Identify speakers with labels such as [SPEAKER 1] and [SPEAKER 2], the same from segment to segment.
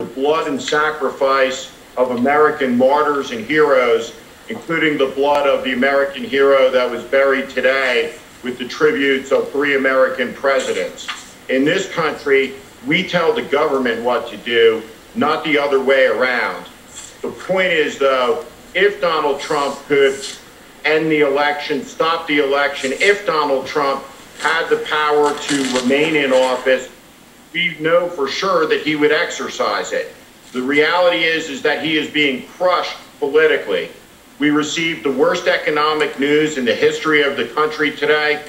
[SPEAKER 1] the blood and sacrifice of American martyrs and heroes, including the blood of the American hero that was buried today with the tributes of 3 American presidents. In this country, we tell the government what to do, not the other way around. The point is, though, if Donald Trump could end the election, stop the election, if Donald Trump had the power to remain in office, we know for sure that he would exercise it. The reality is that he is being crushed politically. We received the worst economic news in the history of the country today.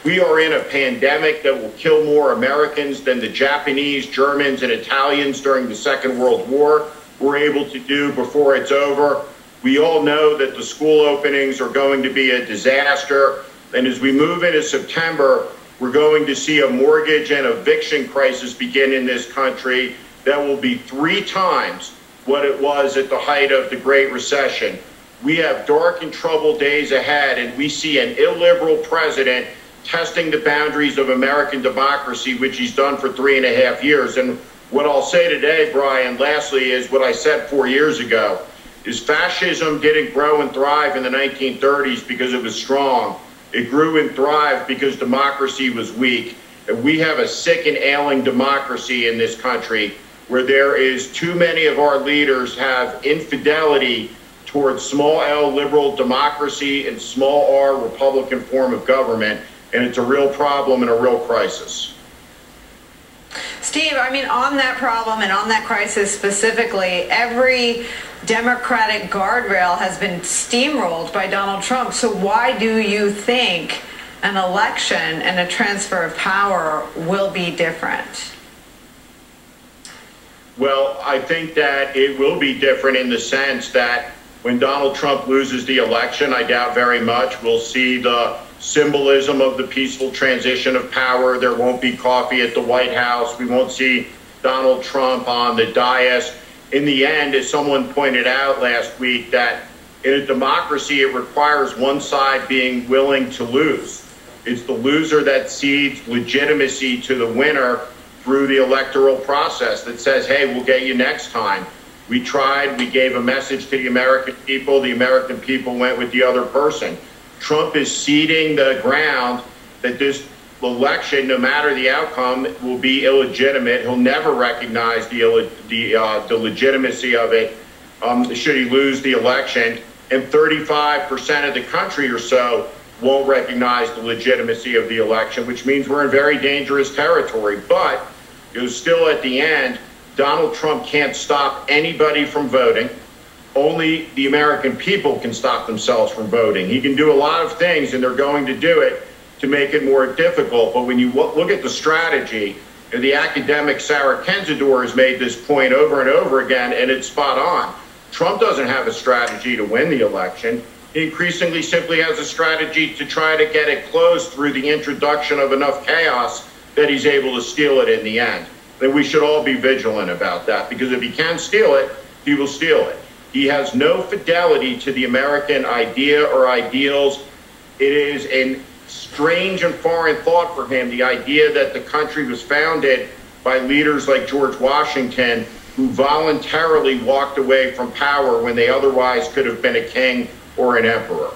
[SPEAKER 1] We are in a pandemic that will kill more Americans than the Japanese, Germans, and Italians during the Second World War were able to do before it's over. We all know that the school openings are going to be a disaster. And as we move into September, we're going to see a mortgage and eviction crisis begin in this country that will be 3 times what it was at the height of the Great Recession. We have dark and troubled days ahead, and we see an illiberal president testing the boundaries of American democracy, which he's done for 3.5 years. And what I'll say today, Brian, lastly, is what I said 4 years ago, is fascism didn't grow and thrive in the 1930s because it was strong. It grew and thrived because democracy was weak. And we have a sick and ailing democracy in this country where there is too many of our leaders have infidelity towards small L liberal democracy and small R Republican form of government. And it's a real problem and a real crisis.
[SPEAKER 2] Steve, I mean, on that problem and on that crisis specifically, every Democratic guardrail has been steamrolled by Donald Trump. So why do you think an election and a transfer of power will be different?
[SPEAKER 1] Well, I think that it will be different in the sense that when Donald Trump loses the election, I doubt very much we'll see the symbolism of the peaceful transition of power. There won't be coffee at the White House. We won't see Donald Trump on the dais. In the end, as someone pointed out last week, that in a democracy, it requires one side being willing to lose. It's the loser that cedes legitimacy to the winner through the electoral process that says, hey, we'll get you next time. We tried, we gave a message to the American people went with the other person. Trump is ceding the ground that this election, no matter the outcome, will be illegitimate. He'll never recognize the legitimacy of it should he lose the election. And 35% of the country or so won't recognize the legitimacy of the election, which means we're in very dangerous territory. But still at the end, Donald Trump can't stop anybody from voting. Only the American people can stop themselves from voting. He can do a lot of things, and they're going to do it to make it more difficult. But when you look at the strategy, and the academic Sarah Kendzior has made this point over and over again, and it's spot on. Trump doesn't have a strategy to win the election. He increasingly simply has a strategy to try to get it closed through the introduction of enough chaos that he's able to steal it in the end. And we should all be vigilant about that, because if he can steal it, he will steal it. He has no fidelity to the American idea or ideals. It is a strange and foreign thought for him, the idea that the country was founded by leaders like George Washington, who voluntarily walked away from power when they otherwise could have been a king or an emperor.